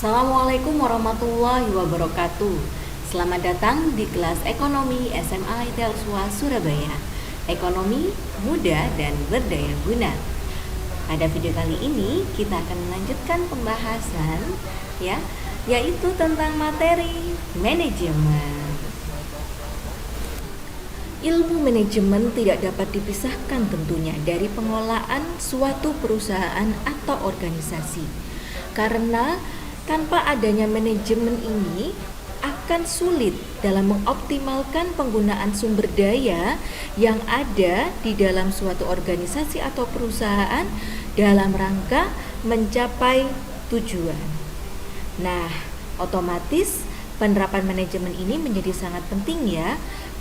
Assalamualaikum warahmatullahi wabarakatuh. Selamat datang di kelas Ekonomi SMA Telsua Surabaya. Ekonomi mudah dan berdaya guna. Pada video kali ini kita akan melanjutkan pembahasan yaitu tentang materi manajemen. Ilmu manajemen tidak dapat dipisahkan tentunya dari pengelolaan suatu perusahaan atau organisasi. Karena tanpa adanya manajemen ini akan sulit dalam mengoptimalkan penggunaan sumber daya yang ada di dalam suatu organisasi atau perusahaan dalam rangka mencapai tujuan. Nah, otomatis penerapan manajemen ini menjadi sangat penting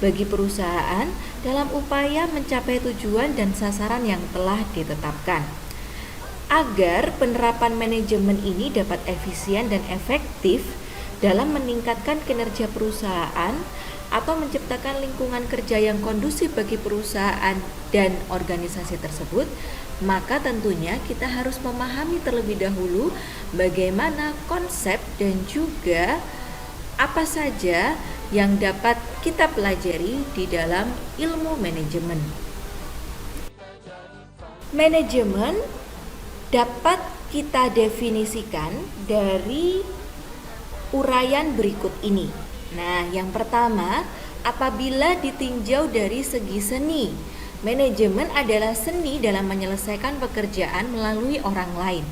bagi perusahaan dalam upaya mencapai tujuan dan sasaran yang telah ditetapkan. Agar penerapan manajemen ini dapat efisien dan efektif dalam meningkatkan kinerja perusahaan atau menciptakan lingkungan kerja yang kondusif bagi perusahaan dan organisasi tersebut, maka tentunya kita harus memahami terlebih dahulu bagaimana konsep dan juga apa saja yang dapat kita pelajari di dalam ilmu manajemen. Manajemen dapat kita definisikan dari uraian berikut ini. Nah, yang pertama, apabila ditinjau dari segi seni, manajemen adalah seni dalam menyelesaikan pekerjaan melalui orang lain.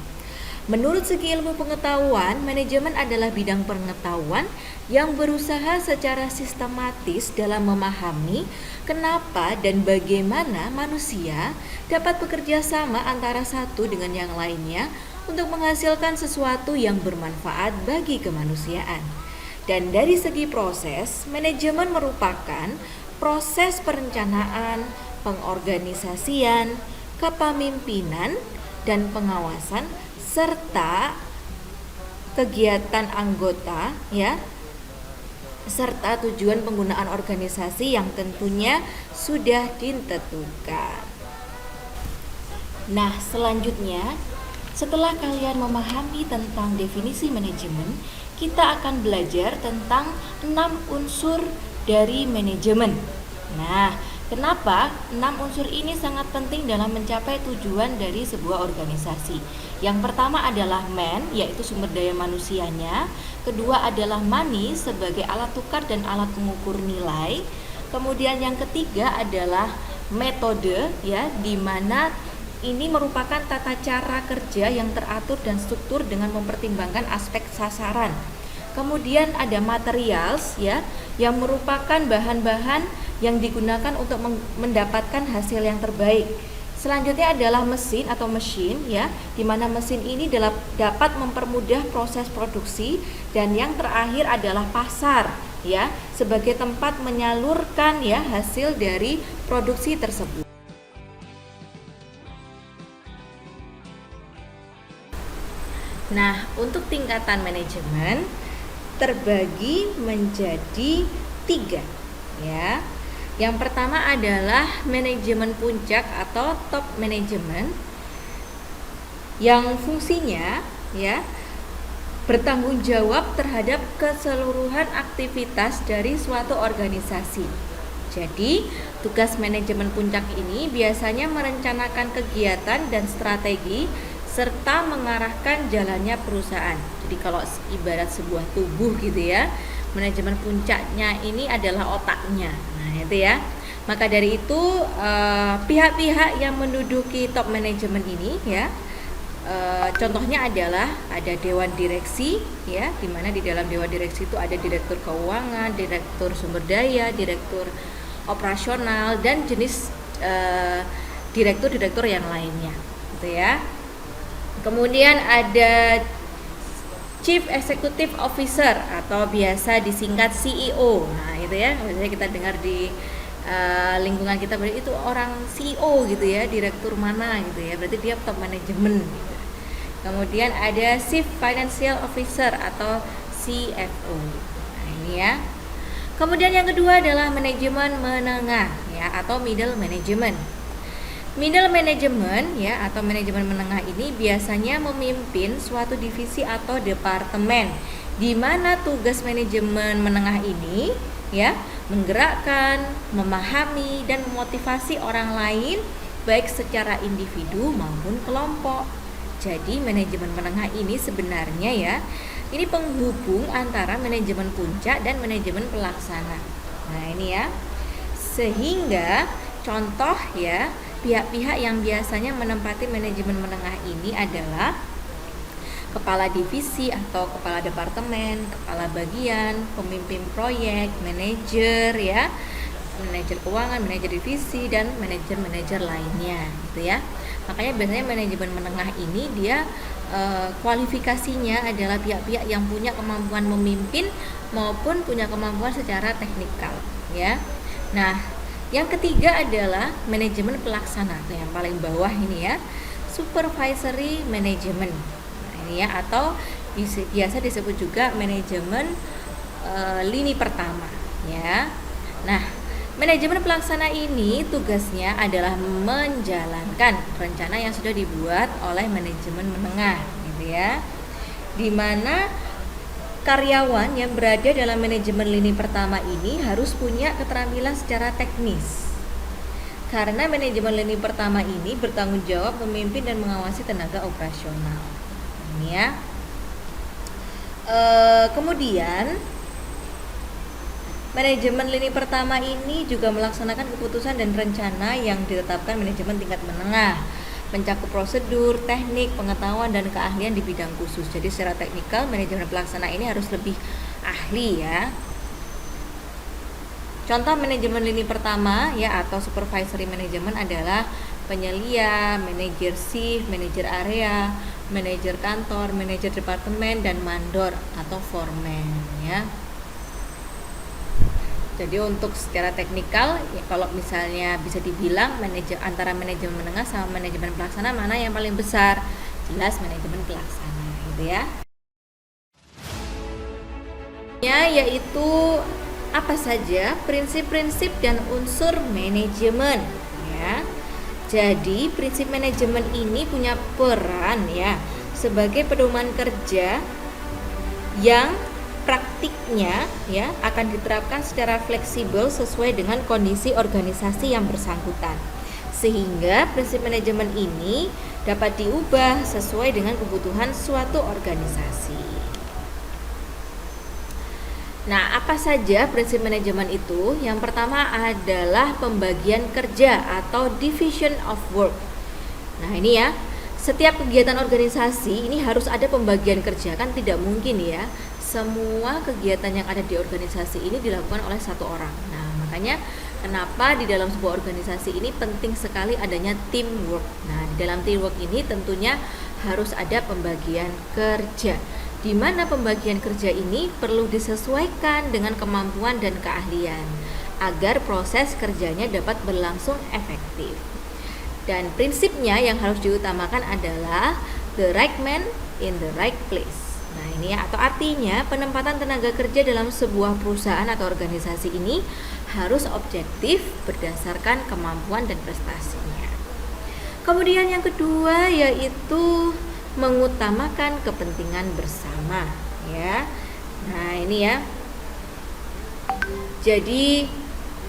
Menurut segi ilmu pengetahuan, manajemen adalah bidang pengetahuan yang berusaha secara sistematis dalam memahami kenapa dan bagaimana manusia dapat bekerja sama antara satu dengan yang lainnya untuk menghasilkan sesuatu yang bermanfaat bagi kemanusiaan. Dan dari segi proses, manajemen merupakan proses perencanaan, pengorganisasian, kepemimpinan, dan pengawasan serta kegiatan anggota serta tujuan penggunaan organisasi yang tentunya sudah ditentukan. Nah, selanjutnya setelah kalian memahami tentang definisi manajemen, kita akan belajar tentang 6 unsur dari manajemen. Nah, kenapa 6 unsur ini sangat penting dalam mencapai tujuan dari sebuah organisasi? Yang pertama adalah man, yaitu sumber daya manusianya. Kedua adalah money sebagai alat tukar dan alat pengukur nilai. Kemudian yang ketiga adalah metode, di mana ini merupakan tata cara kerja yang teratur dan struktur dengan mempertimbangkan aspek sasaran. Kemudian ada materials yang merupakan bahan-bahan yang digunakan untuk mendapatkan hasil yang terbaik. Selanjutnya adalah mesin atau machine di mana mesin ini dapat mempermudah proses produksi. Dan yang terakhir adalah pasar sebagai tempat menyalurkan hasil dari produksi tersebut. Nah, untuk tingkatan manajemen terbagi menjadi 3 Yang pertama adalah manajemen puncak atau top management yang fungsinya bertanggung jawab terhadap keseluruhan aktivitas dari suatu organisasi. Jadi, tugas manajemen puncak ini biasanya merencanakan kegiatan dan strategi serta mengarahkan jalannya perusahaan. Jadi kalau ibarat sebuah tubuh manajemen puncaknya ini adalah otaknya. Nah, itu Maka dari itu pihak-pihak yang menduduki top manajemen ini contohnya adalah ada dewan direksi di mana di dalam dewan direksi itu ada direktur keuangan, direktur sumber daya, direktur operasional dan jenis direktur-direktur yang lainnya Kemudian ada Chief Executive Officer atau biasa disingkat CEO. Nah, itu biasanya kita dengar di lingkungan kita berarti itu orang CEO direktur mana berarti dia top manajemen Kemudian ada Chief Financial Officer atau CFO. Nah, ini Kemudian yang kedua adalah manajemen menengah atau middle management. Middle management ya atau manajemen menengah ini biasanya memimpin suatu divisi atau departemen, di mana tugas manajemen menengah ini ya menggerakkan, memahami dan memotivasi orang lain baik secara individu maupun kelompok. Jadi manajemen menengah ini sebenarnya ya ini penghubung antara manajemen puncak dan manajemen pelaksana. Nah, ini ya. Sehingga contoh ya, pihak-pihak yang biasanya menempati manajemen menengah ini adalah kepala divisi atau kepala departemen, kepala bagian, pemimpin proyek, manajer ya, manajer keuangan, manajer divisi dan manajer-manajer lainnya gitu ya. Makanya biasanya manajemen menengah ini dia kualifikasinya adalah pihak-pihak yang punya kemampuan memimpin maupun punya kemampuan secara teknikal ya. Nah, yang ketiga adalah manajemen pelaksana, yang paling bawah ini ya, supervisory management. Nah, ini ya atau biasa disebut juga manajemen lini pertama ya. Nah, manajemen pelaksana ini tugasnya adalah menjalankan rencana yang sudah dibuat oleh manajemen menengah gitu ya. Di mana karyawan yang berada dalam manajemen lini pertama ini harus punya keterampilan secara teknis. Karena manajemen lini pertama ini bertanggung jawab memimpin dan mengawasi tenaga operasional. Ini ya. Kemudian manajemen lini pertama ini juga melaksanakan keputusan dan rencana yang ditetapkan manajemen tingkat menengah, mencakup prosedur, teknik, pengetahuan dan keahlian di bidang khusus. Jadi secara teknikal manajemen pelaksana ini harus lebih ahli ya. Contoh manajemen lini pertama ya atau supervisory management adalah penyelia, manajer shift, manajer area, manajer kantor, manajer departemen dan mandor atau foreman ya. Jadi untuk secara teknikal ya, kalau misalnya bisa dibilang antara manajemen menengah sama manajemen pelaksana mana yang paling besar? Jelas manajemen pelaksana gitu ya. Yaitu apa saja prinsip-prinsip dan unsur manajemen ya. Jadi prinsip manajemen ini punya peran ya sebagai pedoman kerja yang praktiknya ya akan diterapkan secara fleksibel sesuai dengan kondisi organisasi yang bersangkutan. Sehingga prinsip manajemen ini dapat diubah sesuai dengan kebutuhan suatu organisasi. Nah, apa saja prinsip manajemen itu? Yang pertama adalah pembagian kerja atau division of work. Nah, ini ya. Setiap kegiatan organisasi ini harus ada pembagian kerja, kan tidak mungkin ya semua kegiatan yang ada di organisasi ini dilakukan oleh satu orang. Nah, makanya kenapa di dalam sebuah organisasi ini penting sekali adanya teamwork. Nah, di dalam teamwork ini tentunya harus ada pembagian kerja, di mana pembagian kerja ini perlu disesuaikan dengan kemampuan dan keahlian agar proses kerjanya dapat berlangsung efektif. Dan prinsipnya yang harus diutamakan adalah the right man in the right place. Nah, ini ya, atau artinya penempatan tenaga kerja dalam sebuah perusahaan atau organisasi ini harus objektif berdasarkan kemampuan dan prestasinya. Kemudian yang kedua yaitu mengutamakan kepentingan bersama ya. Nah, ini ya. Jadi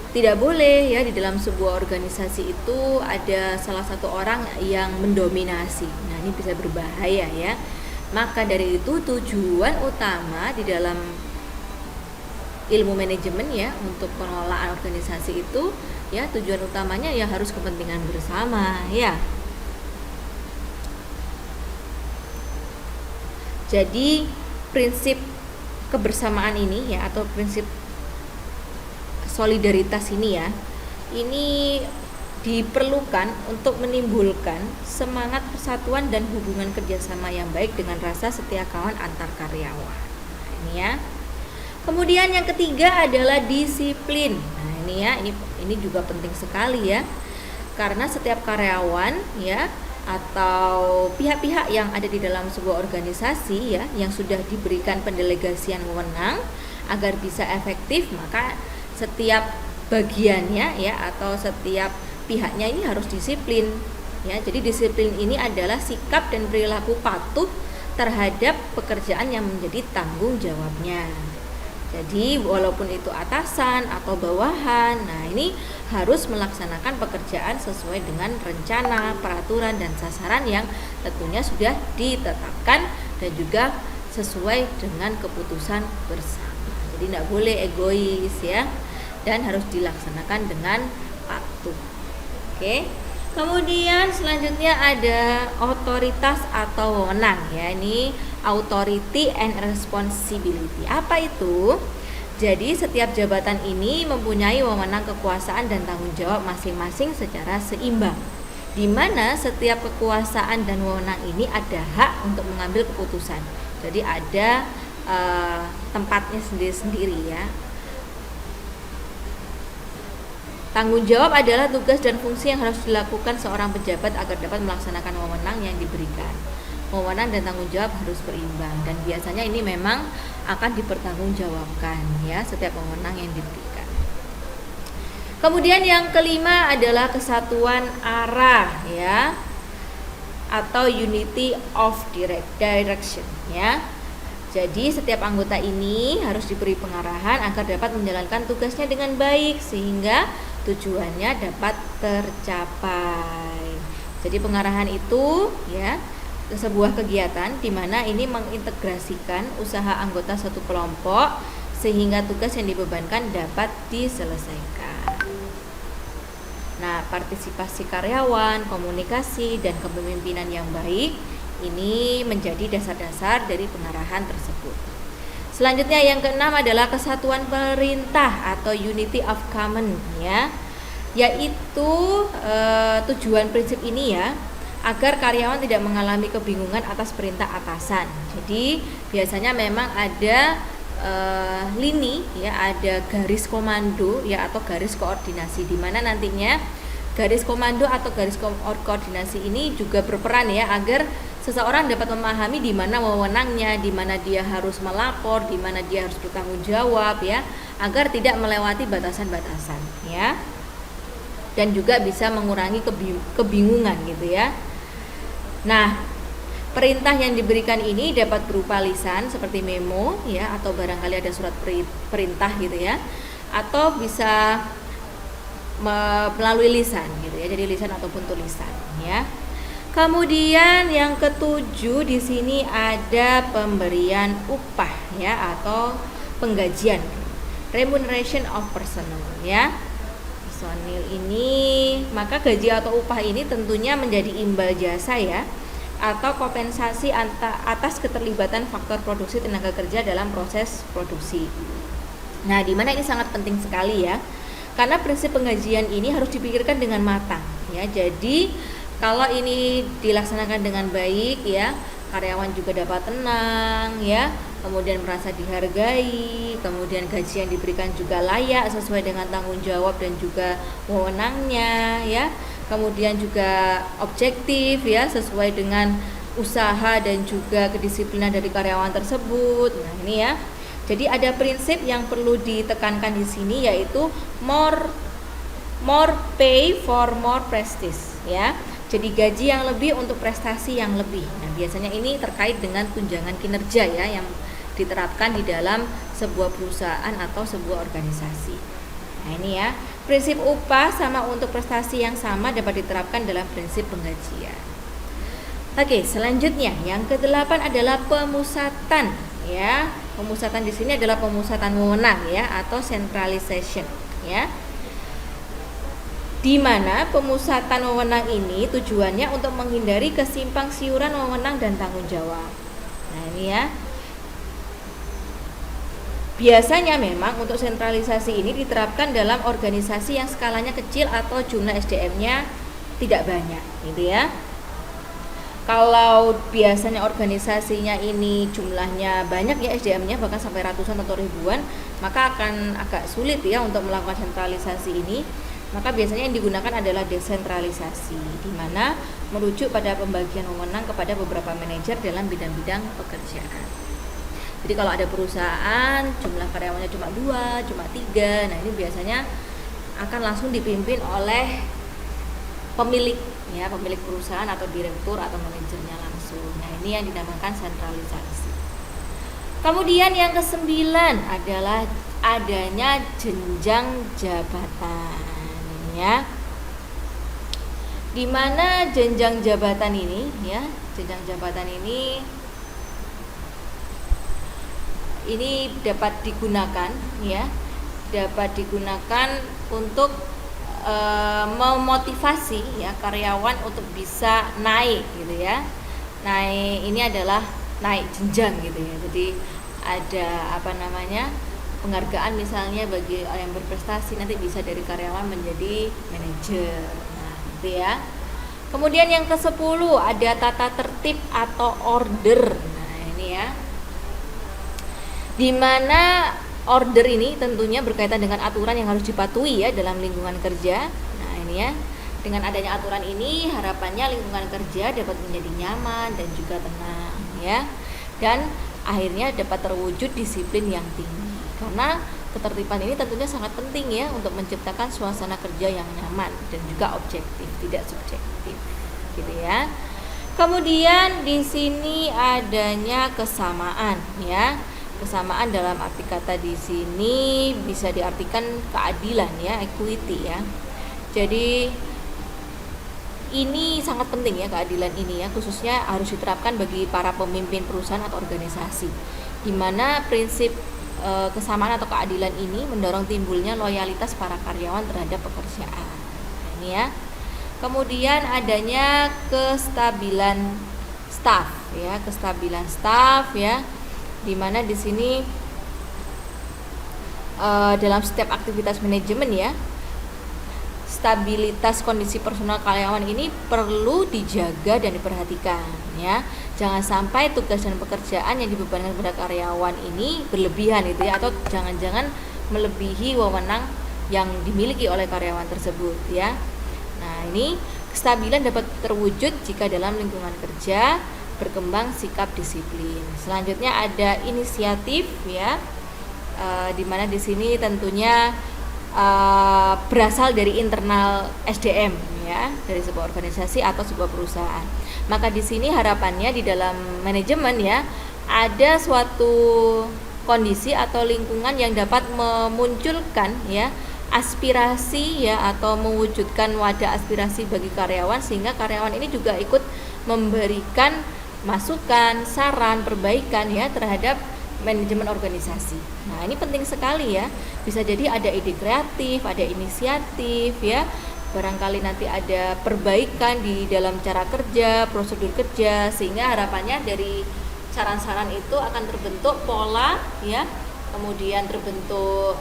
tidak boleh ya di dalam sebuah organisasi itu ada salah satu orang yang mendominasi. Nah, ini bisa berbahaya ya. Maka dari itu tujuan utama di dalam ilmu manajemen ya untuk pengelolaan organisasi itu ya tujuan utamanya ya harus kepentingan bersama ya. Jadi prinsip kebersamaan ini ya atau prinsip solidaritas ini ya ini diperlukan untuk menimbulkan semangat persatuan dan hubungan kerjasama yang baik dengan rasa setia kawan antar karyawan. Nah, ini ya. Kemudian yang ketiga adalah disiplin. Nah, ini ya, ini juga penting sekali ya. Karena setiap karyawan ya atau pihak-pihak yang ada di dalam sebuah organisasi ya yang sudah diberikan pendelegasian wewenang agar bisa efektif, maka setiap bagiannya ya atau setiap pihaknya ini harus disiplin ya. Jadi disiplin ini adalah sikap dan perilaku patuh terhadap pekerjaan yang menjadi tanggung jawabnya. Jadi walaupun itu atasan atau bawahan, nah ini harus melaksanakan pekerjaan sesuai dengan rencana, peraturan, dan sasaran yang tentunya sudah ditetapkan dan juga sesuai dengan keputusan bersama. Jadi tidak boleh egois ya, dan harus dilaksanakan dengan patuh. Oke. Kemudian selanjutnya ada otoritas atau wewenang ya. Ini authority and responsibility. Apa itu? Jadi setiap jabatan ini mempunyai wewenang, kekuasaan, dan tanggung jawab masing-masing secara seimbang, di mana setiap kekuasaan dan wewenang ini ada hak untuk mengambil keputusan. Jadi ada tempatnya sendiri-sendiri ya. Tanggung jawab adalah tugas dan fungsi yang harus dilakukan seorang pejabat agar dapat melaksanakan wewenang yang diberikan. Wewenang dan tanggung jawab harus berimbang, dan biasanya ini memang akan dipertanggungjawabkan ya, setiap wewenang yang diberikan. Kemudian yang kelima adalah kesatuan arah ya, atau unity of direction ya. Jadi setiap anggota ini harus diberi pengarahan agar dapat menjalankan tugasnya dengan baik sehingga tujuannya dapat tercapai. Jadi pengarahan itu ya sebuah kegiatan di mana ini mengintegrasikan usaha anggota satu kelompok sehingga tugas yang dibebankan dapat diselesaikan. Nah, partisipasi karyawan, komunikasi, dan kepemimpinan yang baik ini menjadi dasar-dasar dari pengarahan tersebut. Selanjutnya yang keenam adalah kesatuan perintah atau unity of command ya, yaitu tujuan prinsip ini ya agar karyawan tidak mengalami kebingungan atas perintah atasan. Jadi biasanya memang ada lini ya, ada garis komando ya atau garis koordinasi, di mana nantinya garis komando atau garis koordinasi ini juga berperan ya agar seseorang dapat memahami di mana wewenangnya, di mana dia harus melapor, di mana dia harus bertanggung jawab ya, agar tidak melewati batasan-batasan ya. Dan juga bisa mengurangi kebingungan gitu ya. Nah, perintah yang diberikan ini dapat berupa lisan seperti memo ya, atau barangkali ada surat perintah gitu ya, atau bisa melalui lisan gitu ya. Jadi lisan ataupun tulisan ya. Kemudian yang ketujuh di sini ada pemberian upah ya atau penggajian, remuneration of personnel ya. Personil ini, maka gaji atau upah ini tentunya menjadi imbal jasa ya atau kompensasi atas keterlibatan faktor produksi tenaga kerja dalam proses produksi. Nah, di mana ini sangat penting sekali ya. Karena prinsip penggajian ini harus dipikirkan dengan matang ya. Jadi kalau ini dilaksanakan dengan baik ya, karyawan juga dapat tenang ya, kemudian merasa dihargai, kemudian gaji yang diberikan juga layak sesuai dengan tanggung jawab dan juga wewenangnya ya, kemudian juga objektif ya sesuai dengan usaha dan juga kedisiplinan dari karyawan tersebut. Nah, ini ya. Jadi ada prinsip yang perlu ditekankan di sini yaitu more pay for more prestige ya. Jadi gaji yang lebih untuk prestasi yang lebih. Nah, biasanya ini terkait dengan tunjangan kinerja ya yang diterapkan di dalam sebuah perusahaan atau sebuah organisasi. Nah, ini ya, prinsip upah sama untuk prestasi yang sama dapat diterapkan dalam prinsip penggajian. Oke, selanjutnya yang kedelapan adalah pemusatan ya. Pemusatan di sini adalah pemusatan wewenang ya atau centralization ya. Di mana pemusatan wewenang ini tujuannya untuk menghindari kesimpang siuran wewenang dan tanggung jawab. Nah, ini ya. Biasanya memang untuk sentralisasi ini diterapkan dalam organisasi yang skalanya kecil atau jumlah SDM-nya tidak banyak, gitu ya. Kalau biasanya organisasinya ini jumlahnya banyak ya SDM-nya bahkan sampai ratusan atau ribuan, maka akan agak sulit ya untuk melakukan sentralisasi ini. Maka biasanya yang digunakan adalah desentralisasi, di mana merujuk pada pembagian wewenang kepada beberapa manajer dalam bidang-bidang pekerjaan. Jadi kalau ada perusahaan jumlah karyawannya cuma 2, cuma 3, nah ini biasanya akan langsung dipimpin oleh pemilik ya, pemilik perusahaan atau direktur atau manajernya langsung. Nah, ini yang dinamakan sentralisasi. Kemudian yang kesembilan adalah adanya jenjang jabatan ya. Di mana jenjang jabatan ini ya, jenjang jabatan ini dapat digunakan ya, dapat digunakan untuk memotivasi ya karyawan untuk bisa naik gitu ya. Naik ini adalah naik jenjang gitu ya. Jadi ada penghargaan misalnya bagi orang yang berprestasi, nanti bisa dari karyawan menjadi manajer. Nah, gitu ya. Kemudian yang ke-10 ada tata tertib atau order. Nah, ini ya. Di mana order ini tentunya berkaitan dengan aturan yang harus dipatuhi ya dalam lingkungan kerja. Nah, ini ya. Dengan adanya aturan ini harapannya lingkungan kerja dapat menjadi nyaman dan juga tenang ya. Dan akhirnya dapat terwujud disiplin yang tinggi. Karena ketertiban ini tentunya sangat penting ya untuk menciptakan suasana kerja yang nyaman dan juga objektif, tidak subjektif. Gitu ya. Kemudian di sini adanya kesamaan ya. Kesamaan dalam arti kata di sini bisa diartikan keadilan ya, equity ya. Jadi ini sangat penting ya, keadilan ini ya, khususnya harus diterapkan bagi para pemimpin perusahaan atau organisasi, di mana prinsip kesamaan atau keadilan ini mendorong timbulnya loyalitas para karyawan terhadap pekerjaan. Ini ya. Kemudian adanya kestabilan staf ya, di mana di sini dalam setiap aktivitas manajemen ya, stabilitas kondisi personal karyawan ini perlu dijaga dan diperhatikan ya. Jangan sampai tugas dan pekerjaan yang dibebankan kepada karyawan ini berlebihan itu ya, atau jangan-jangan melebihi wewenang yang dimiliki oleh karyawan tersebut ya. Nah, ini kestabilan dapat terwujud jika dalam lingkungan kerja berkembang sikap disiplin. Selanjutnya ada inisiatif ya, di mana di sini tentunya berasal dari internal SDM ya, dari sebuah organisasi atau sebuah perusahaan. Maka di sini harapannya di dalam manajemen ya, ada suatu kondisi atau lingkungan yang dapat memunculkan ya aspirasi ya, atau mewujudkan wadah aspirasi bagi karyawan, sehingga karyawan ini juga ikut memberikan masukan, saran, perbaikan ya terhadap manajemen organisasi. Nah, ini penting sekali ya. Bisa jadi ada ide kreatif, ada inisiatif ya. Barangkali nanti ada perbaikan di dalam cara kerja, prosedur kerja, sehingga harapannya dari saran-saran itu akan terbentuk pola ya. Kemudian terbentuk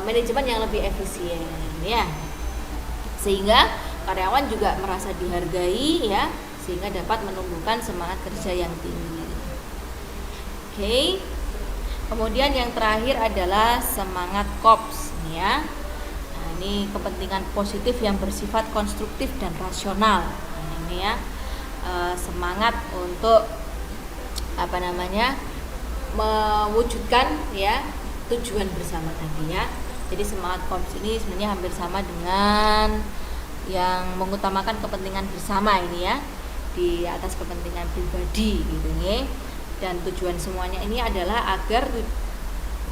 manajemen yang lebih efisien ya. Sehingga karyawan juga merasa dihargai ya, sehingga dapat menumbuhkan semangat kerja yang tinggi. Oke. Kemudian yang terakhir adalah semangat KOPS ya. Nah, ini kepentingan positif yang bersifat konstruktif dan rasional. Nah, ini ya, semangat untuk mewujudkan ya tujuan bersama tadi ya. Jadi semangat KOPS ini sebenarnya hampir sama dengan yang mengutamakan kepentingan bersama ini ya, di atas kepentingan pribadi gitu nih. Dan tujuan semuanya ini adalah agar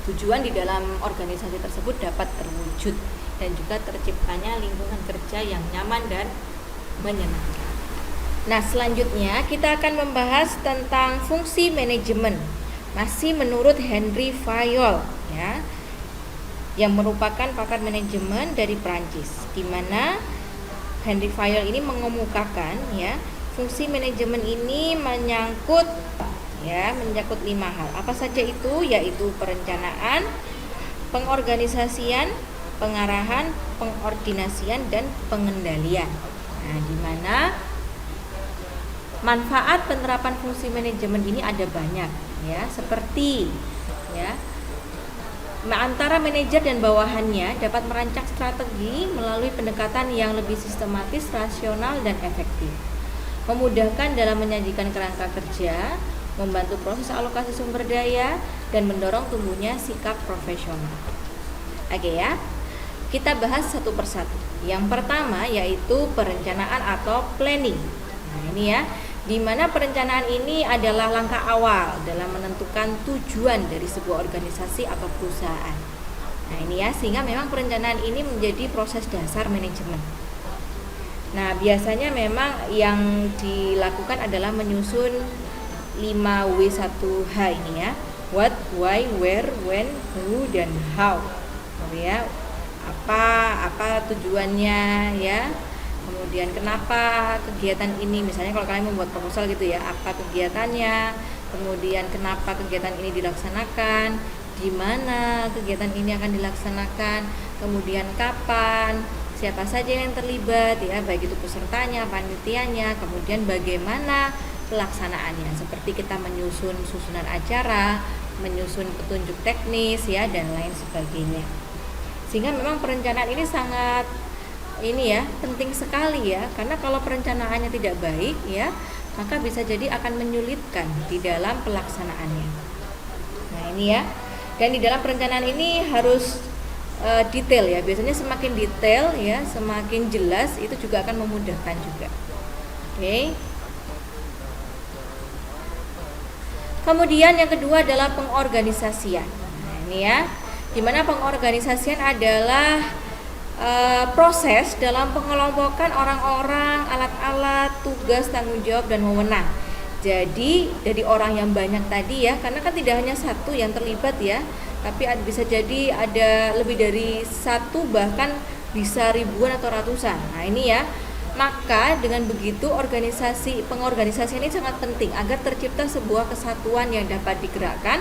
tujuan di dalam organisasi tersebut dapat terwujud dan juga terciptanya lingkungan kerja yang nyaman dan menyenangkan. Nah, selanjutnya kita akan membahas tentang fungsi manajemen. Masih menurut Henry Fayol ya, yang merupakan pakar manajemen dari Prancis, di mana Henry Fayol ini mengemukakan ya, fungsi manajemen ini menyangkut 5 hal. Apa saja itu? Yaitu perencanaan, pengorganisasian, pengarahan, pengordinasian, dan pengendalian. Nah, di mana manfaat penerapan fungsi manajemen ini ada banyak ya, seperti ya, antara manajer dan bawahannya dapat merancang strategi melalui pendekatan yang lebih sistematis, rasional, dan efektif, memudahkan dalam menyajikan kerangka kerja, membantu proses alokasi sumber daya, dan mendorong tumbuhnya sikap profesional. Oke ya, kita bahas satu persatu. Yang pertama yaitu perencanaan atau planning. Nah, ini ya, di mana perencanaan ini adalah langkah awal dalam menentukan tujuan dari sebuah organisasi atau perusahaan. Nah, ini ya, sehingga memang perencanaan ini menjadi proses dasar manajemen. Nah, biasanya memang yang dilakukan adalah menyusun 5W1H ini ya. What, why, where, when, who, dan how. Ya, apa tujuannya ya, kemudian kenapa kegiatan ini, misalnya kalau kalian membuat proposal gitu ya, apa kegiatannya, kemudian kenapa kegiatan ini dilaksanakan, di mana kegiatan ini akan dilaksanakan, kemudian kapan, siapa saja yang terlibat ya, baik itu pesertanya, panitianya, kemudian bagaimana pelaksanaannya, seperti kita menyusun susunan acara, menyusun petunjuk teknis ya, dan lain sebagainya. Sehingga memang perencanaan ini sangat penting sekali ya, karena kalau perencanaannya tidak baik ya, maka bisa jadi akan menyulitkan di dalam pelaksanaannya. Nah, ini ya. Dan di dalam perencanaan ini harus detail ya. Biasanya semakin detail ya, semakin jelas, itu juga akan memudahkan juga. Oke. Kemudian yang kedua adalah pengorganisasian. Nah, ini ya. Di mana pengorganisasian adalah proses dalam pengelompokan orang-orang, alat-alat, tugas, tanggung jawab, dan wewenang. Jadi dari orang yang banyak tadi ya, karena kan tidak hanya satu yang terlibat ya, tapi bisa jadi ada lebih dari satu, bahkan bisa ribuan atau ratusan. Nah, ini ya, maka dengan begitu pengorganisasian ini sangat penting agar tercipta sebuah kesatuan yang dapat digerakkan,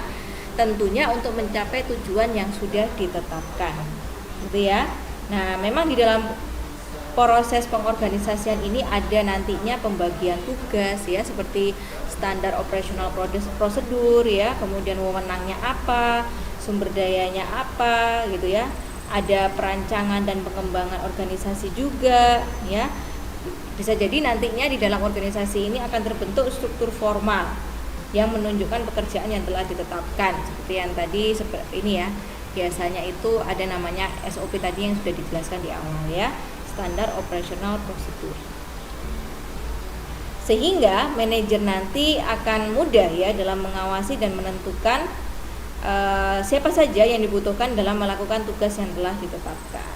tentunya untuk mencapai tujuan yang sudah ditetapkan, gitu ya. Nah, memang di dalam proses pengorganisasian ini ada nantinya pembagian tugas ya, seperti standar operasional prosedur ya, kemudian wewenangnya apa, sumber dayanya apa, gitu ya. Ada perancangan dan pengembangan organisasi juga ya. Bisa jadi nantinya di dalam organisasi ini akan terbentuk struktur formal yang menunjukkan pekerjaan yang telah ditetapkan, seperti yang tadi seperti ini ya. Biasanya itu ada namanya SOP tadi yang sudah dijelaskan di awal ya, standar operational procedure. Sehingga manajer nanti akan mudah ya dalam mengawasi dan menentukan siapa saja yang dibutuhkan dalam melakukan tugas yang telah ditetapkan,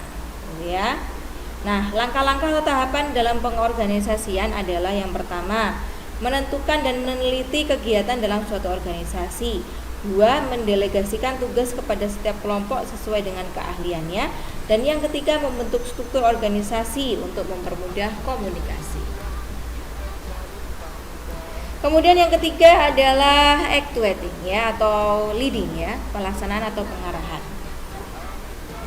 ya. Nah, langkah-langkah atau tahapan dalam pengorganisasian adalah yang pertama, menentukan dan meneliti kegiatan dalam suatu organisasi. 2. Mendelegasikan tugas kepada setiap kelompok sesuai dengan keahliannya. Dan yang ketiga, membentuk struktur organisasi untuk mempermudah komunikasi. Kemudian yang ketiga adalah actuating ya, atau leading ya, pelaksanaan atau pengarahan.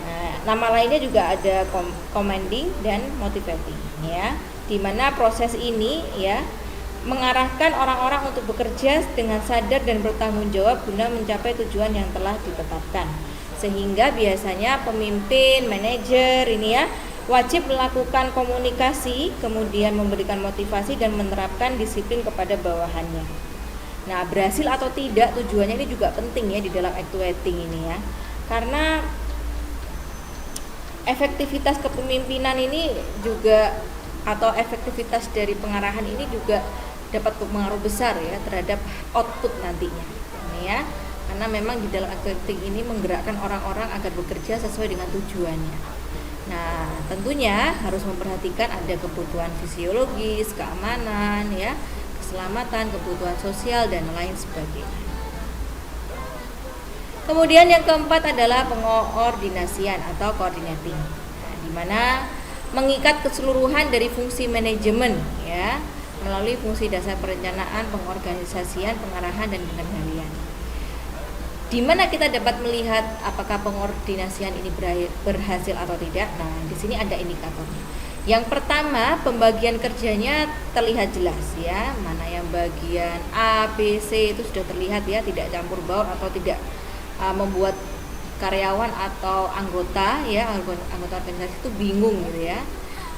Nah, nama lainnya juga ada commanding dan motivating ya, di mana proses ini ya mengarahkan orang-orang untuk bekerja dengan sadar dan bertanggung jawab guna mencapai tujuan yang telah ditetapkan. Sehingga biasanya pemimpin, manajer ini ya wajib melakukan komunikasi, kemudian memberikan motivasi dan menerapkan disiplin kepada bawahannya. Nah, berhasil atau tidak tujuannya ini juga penting ya di dalam actuating ini ya. Karena efektivitas kepemimpinan ini juga, atau efektivitas dari pengarahan ini juga dapat berpengaruh besar ya terhadap output nantinya ini ya, karena memang di dalam actuating ini menggerakkan orang-orang agar bekerja sesuai dengan tujuannya. Nah, tentunya harus memperhatikan ada kebutuhan fisiologis, keamanan ya, keselamatan, kebutuhan sosial, dan lain sebagainya. Kemudian yang keempat adalah pengordinasian atau coordinating, nah, di mana mengikat keseluruhan dari fungsi manajemen ya melalui fungsi dasar perencanaan, pengorganisasian, pengarahan, dan pengendalian. Di mana kita dapat melihat apakah pengordinasian ini berhasil atau tidak. Nah, di sini ada indikatornya. Yang pertama, pembagian kerjanya terlihat jelas ya, mana yang bagian A, B, C itu sudah terlihat ya, tidak campur baur atau tidak membuat karyawan atau anggota organisasi itu bingung gitu ya.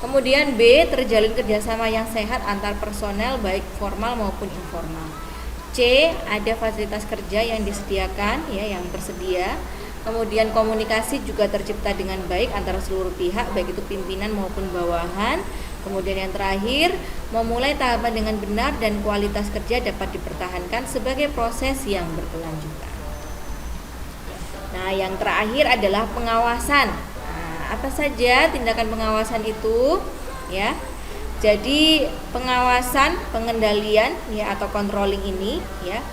Kemudian B, terjalin kerjasama yang sehat antar personel baik formal maupun informal. C, ada fasilitas kerja yang disediakan ya, yang tersedia. Kemudian komunikasi juga tercipta dengan baik antara seluruh pihak, baik itu pimpinan maupun bawahan. Kemudian yang terakhir, memulai tahapan dengan benar dan kualitas kerja dapat dipertahankan sebagai proses yang berkelanjutan. Nah, yang terakhir adalah pengawasan. Nah, apa saja tindakan pengawasan itu? Ya. Jadi pengawasan, pengendalian ya atau controlling ini ya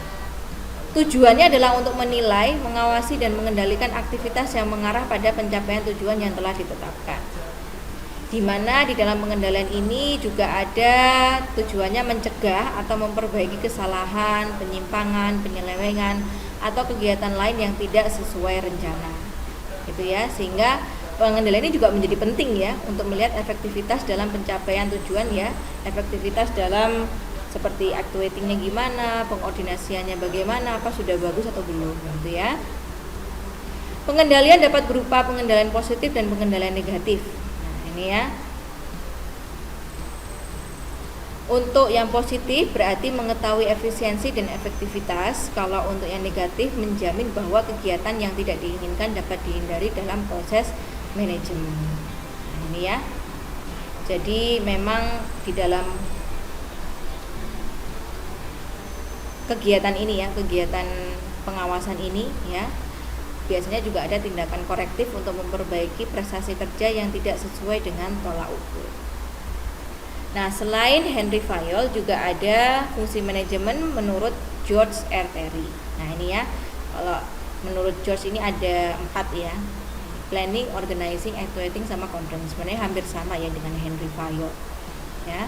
tujuannya adalah untuk menilai, mengawasi dan mengendalikan aktivitas yang mengarah pada pencapaian tujuan yang telah ditetapkan. Di mana di dalam pengendalian ini juga ada tujuannya mencegah atau memperbaiki kesalahan, penyimpangan, penyelewengan atau kegiatan lain yang tidak sesuai rencana. Gitu ya, sehingga pengendalian ini juga menjadi penting ya untuk melihat efektivitas dalam pencapaian tujuan ya, efektivitas dalam seperti actuatingnya gimana, pengordinasiannya bagaimana, apa sudah bagus atau belum gitu ya. Pengendalian dapat berupa pengendalian positif dan pengendalian negatif. Nah, ini ya. Untuk yang positif berarti mengetahui efisiensi dan efektivitas. Kalau untuk yang negatif menjamin bahwa kegiatan yang tidak diinginkan dapat dihindari dalam proses manajemen. Nah, ini ya. Jadi memang di dalam kegiatan ini ya, kegiatan pengawasan ini ya, biasanya juga ada tindakan korektif untuk memperbaiki prestasi kerja yang tidak sesuai dengan tolak ukur. Nah, selain Henry Fayol juga ada fungsi manajemen menurut George R. Terry. Nah, ini ya, kalau menurut George ini ada 4 ya. Planning, organizing, actuating sama control. Sebenarnya hampir sama ya dengan Henry Fayol. Ya.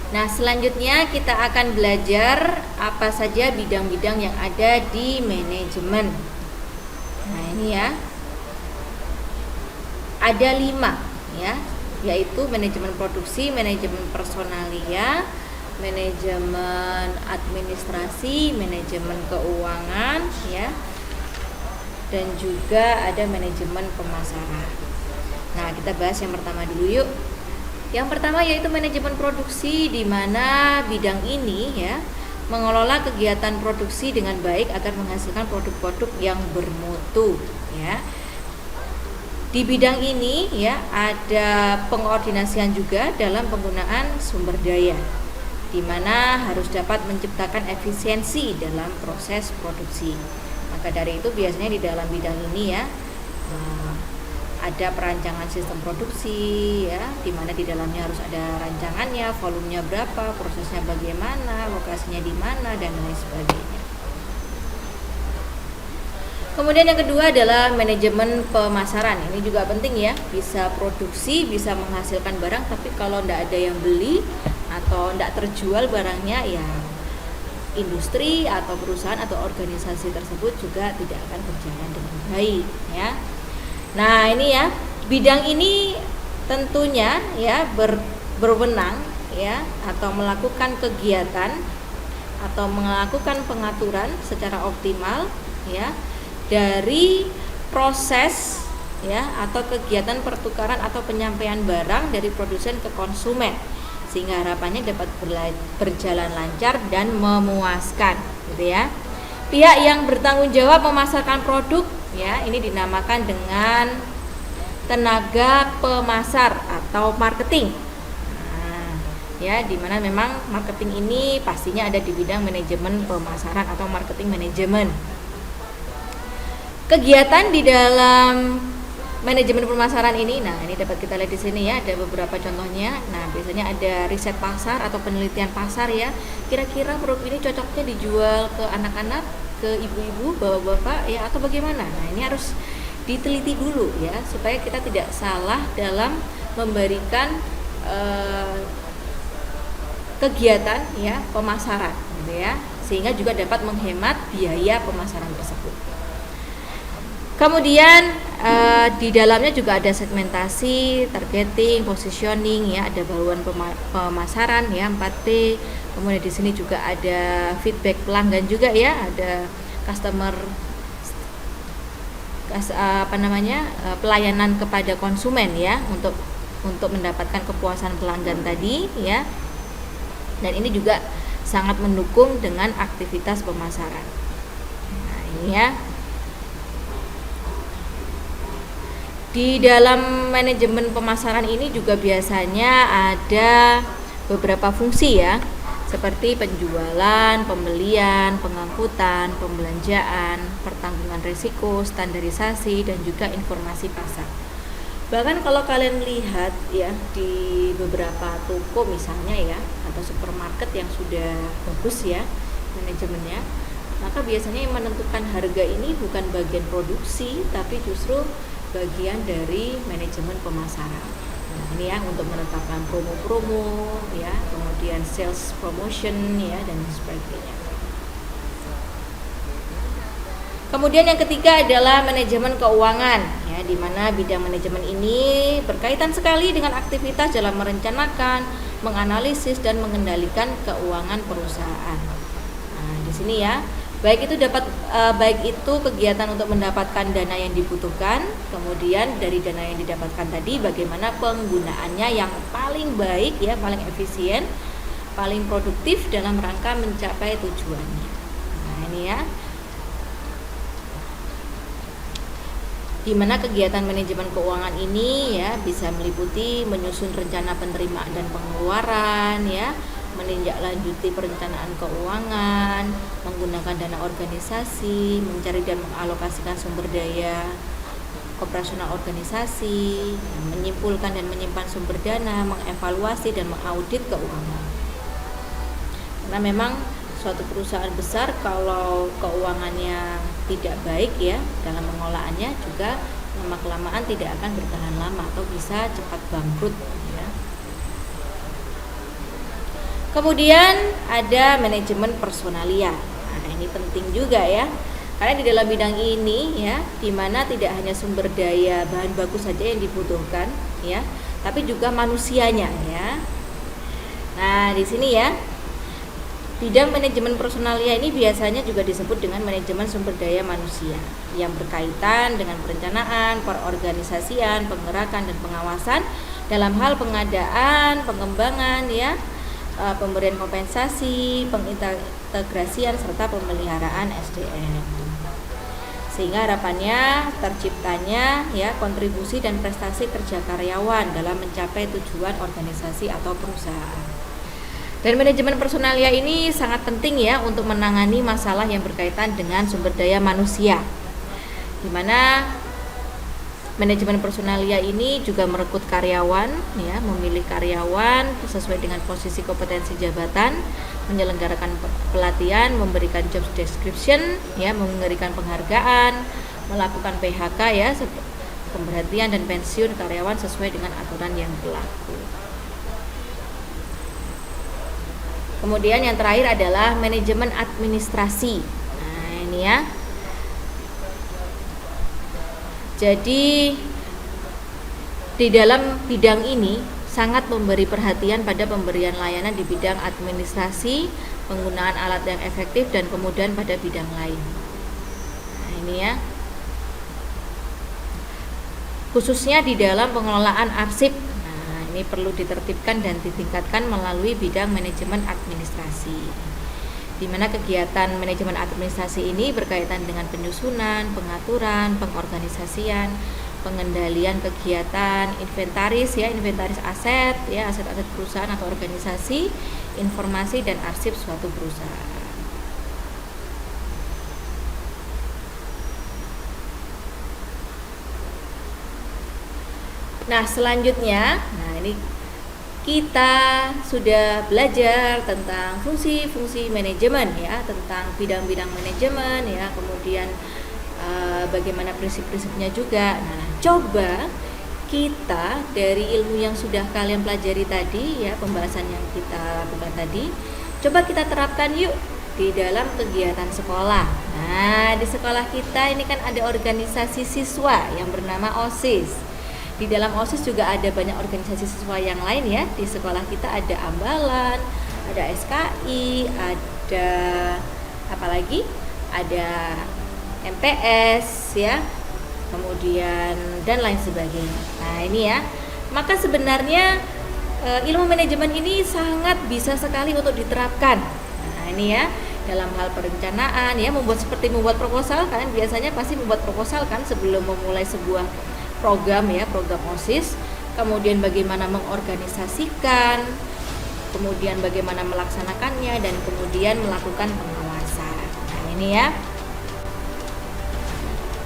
Nah, selanjutnya kita akan belajar apa saja bidang-bidang yang ada di manajemen. Nah, ini ya. Ada 5 ya, yaitu manajemen produksi, manajemen personalia, manajemen administrasi, manajemen keuangan ya. Dan juga ada manajemen pemasaran. Nah, kita bahas yang pertama dulu yuk. Yang pertama yaitu manajemen produksi, di mana bidang ini ya mengelola kegiatan produksi dengan baik agar menghasilkan produk-produk yang bermutu ya. Di bidang ini ya ada pengordinasian juga dalam penggunaan sumber daya, di mana harus dapat menciptakan efisiensi dalam proses produksi. Maka dari itu biasanya di dalam bidang ini ya ada perancangan sistem produksi ya, di mana di dalamnya harus ada rancangannya, volumenya berapa, prosesnya bagaimana, lokasinya di mana dan lain sebagainya. Kemudian yang kedua adalah manajemen pemasaran. Ini juga penting ya, bisa produksi, bisa menghasilkan barang, tapi kalau tidak ada yang beli atau tidak terjual barangnya ya industri atau perusahaan atau organisasi tersebut juga tidak akan berjalan dengan baik ya. Nah, ini ya, bidang ini tentunya ya berwenang ya atau melakukan kegiatan atau melakukan pengaturan secara optimal ya dari proses ya atau kegiatan pertukaran atau penyampaian barang dari produsen ke konsumen, sehingga harapannya dapat berjalan lancar dan memuaskan gitu ya. Pihak yang bertanggung jawab memasarkan produk ya, ini dinamakan dengan tenaga pemasar atau marketing. Nah, ya, dimana memang marketing ini pastinya ada di bidang manajemen pemasaran atau marketing manajemen. Kegiatan di dalam manajemen pemasaran ini, nah ini dapat kita lihat di sini ya, ada beberapa contohnya. Nah, biasanya ada riset pasar atau penelitian pasar ya. Kira-kira produk ini cocoknya dijual ke anak-anak, ke ibu-ibu, bapak-bapak ya atau bagaimana? Nah, ini harus diteliti dulu ya supaya kita tidak salah dalam memberikan kegiatan ya pemasaran gitu ya, sehingga juga dapat menghemat biaya pemasaran tersebut. Kemudian di dalamnya juga ada segmentasi, targeting, positioning ya, ada baluan pemasaran ya 4P. Kemudian di sini juga ada feedback pelanggan juga ya, ada customer pelayanan kepada konsumen ya untuk mendapatkan kepuasan pelanggan tadi ya. Dan ini juga sangat mendukung dengan aktivitas pemasaran. Nah, ini ya. Di dalam manajemen pemasaran ini juga biasanya ada beberapa fungsi ya, seperti penjualan, pembelian, pengangkutan, pembelanjaan, pertanggungan risiko, standarisasi, dan juga informasi pasar. Bahkan kalau kalian lihat ya di beberapa toko misalnya ya, atau supermarket yang sudah bagus ya manajemennya, maka biasanya yang menentukan harga ini bukan bagian produksi, tapi justru bagian dari manajemen pemasaran. Nah, ini ya untuk menetapkan promo-promo ya, kemudian sales promotion ya, dan sebagainya. Kemudian yang ketiga adalah manajemen keuangan ya, di mana bidang manajemen ini berkaitan sekali dengan aktivitas dalam merencanakan, menganalisis, dan mengendalikan keuangan perusahaan. Nah, di sini ya, baik itu kegiatan untuk mendapatkan dana yang dibutuhkan, kemudian dari dana yang didapatkan tadi bagaimana penggunaannya yang paling baik ya, paling efisien, paling produktif dalam rangka mencapai tujuannya. Nah, ini ya. Di mana kegiatan manajemen keuangan ini ya bisa meliputi menyusun rencana penerimaan dan pengeluaran ya, menindaklanjuti perencanaan keuangan, menggunakan dana organisasi, mencari dan mengalokasikan sumber daya operasional organisasi, menyimpulkan dan menyimpan sumber dana, mengevaluasi dan mengaudit keuangan. Karena memang suatu perusahaan besar kalau keuangannya tidak baik ya dalam pengolahannya, juga lama-kelamaan tidak akan bertahan lama atau bisa cepat bangkrut ya. Kemudian ada manajemen personalia. Nah, ini penting juga ya. Karena di dalam bidang ini ya, di mana tidak hanya sumber daya bahan baku saja yang dibutuhkan ya, tapi juga manusianya ya. Nah, di sini ya, bidang manajemen personalia ini biasanya juga disebut dengan manajemen sumber daya manusia yang berkaitan dengan perencanaan, perorganisasian, penggerakan, dan pengawasan dalam hal pengadaan, pengembangan ya, pemberian kompensasi, pengintegrasian, serta pemeliharaan SDM. Sehingga harapannya terciptanya ya kontribusi dan prestasi kerja karyawan dalam mencapai tujuan organisasi atau perusahaan. Dan manajemen personalia ini sangat penting ya untuk menangani masalah yang berkaitan dengan sumber daya manusia, di mana manajemen personalia ini juga merekrut karyawan ya, memilih karyawan sesuai dengan posisi kompetensi jabatan, menyelenggarakan pelatihan, memberikan job description ya, memberikan penghargaan, melakukan PHK ya, pemberhentian dan pensiun karyawan sesuai dengan aturan yang berlaku. Kemudian yang terakhir adalah manajemen administrasi. Nah, ini ya. Jadi di dalam bidang ini sangat memberi perhatian pada pemberian layanan di bidang administrasi, penggunaan alat yang efektif, dan kemudian pada bidang lain. Nah, ini ya. Khususnya di dalam pengelolaan arsip. Ini perlu ditertibkan dan ditingkatkan melalui bidang manajemen administrasi, di mana kegiatan manajemen administrasi ini berkaitan dengan penyusunan, pengaturan, pengorganisasian, pengendalian kegiatan, inventaris ya, inventaris aset ya, aset-aset perusahaan atau organisasi, informasi dan arsip suatu perusahaan. Nah, selanjutnya, ini kita sudah belajar tentang fungsi-fungsi manajemen ya, tentang bidang-bidang manajemen ya, kemudian bagaimana prinsip-prinsipnya juga. Nah, coba kita dari ilmu yang sudah kalian pelajari tadi ya, pembahasan yang kita lakukan tadi, coba kita terapkan yuk di dalam kegiatan sekolah. Nah, di sekolah kita ini kan ada organisasi siswa yang bernama OSIS. Di dalam OSIS juga ada banyak organisasi siswa yang lain ya. Di sekolah kita ada Ambalan, ada SKI, ada apa lagi? Ada MPS ya. Kemudian dan lain sebagainya. Nah, ini ya. Maka sebenarnya ilmu manajemen ini sangat bisa sekali untuk diterapkan. Nah, ini ya, dalam hal perencanaan ya, membuat proposal. Kalian biasanya pasti membuat proposal kan sebelum memulai sebuah program ya, program OSIS. Kemudian bagaimana mengorganisasikan, kemudian bagaimana melaksanakannya, dan kemudian melakukan pengawasan. Nah, ini ya.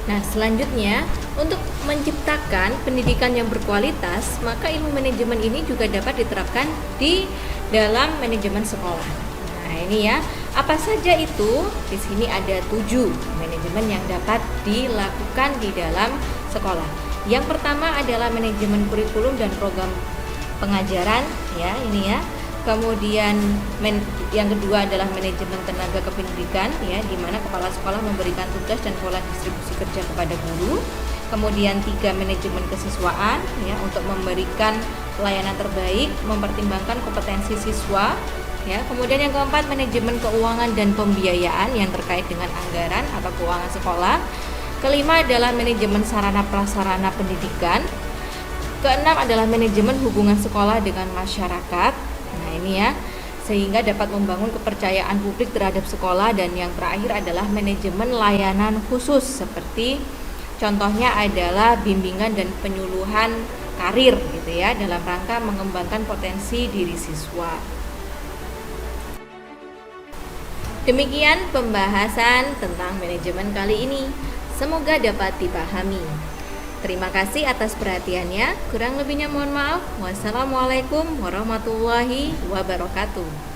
Nah, selanjutnya, untuk menciptakan pendidikan yang berkualitas, maka ilmu manajemen ini juga dapat diterapkan di dalam manajemen sekolah. Nah, ini ya, apa saja itu? Di sini ada 7 manajemen yang dapat dilakukan di dalam sekolah. Yang pertama adalah manajemen kurikulum dan program pengajaran, ya, ini ya. Kemudian yang kedua adalah manajemen tenaga kependidikan, ya, di mana kepala sekolah memberikan tugas dan pola distribusi kerja kepada guru. Kemudian 3, manajemen kesiswaan, ya, untuk memberikan pelayanan terbaik, mempertimbangkan kompetensi siswa, ya. Kemudian yang keempat, manajemen keuangan dan pembiayaan yang terkait dengan anggaran atau keuangan sekolah. Kelima adalah manajemen sarana prasarana pendidikan. Keenam adalah manajemen hubungan sekolah dengan masyarakat. Nah, ini ya, sehingga dapat membangun kepercayaan publik terhadap sekolah. Dan yang terakhir adalah manajemen layanan khusus, seperti contohnya adalah bimbingan dan penyuluhan karir gitu ya, dalam rangka mengembangkan potensi diri siswa. Demikian pembahasan tentang manajemen kali ini. Semoga dapat dipahami. Terima kasih atas perhatiannya. Kurang lebihnya mohon maaf. Wassalamualaikum warahmatullahi wabarakatuh.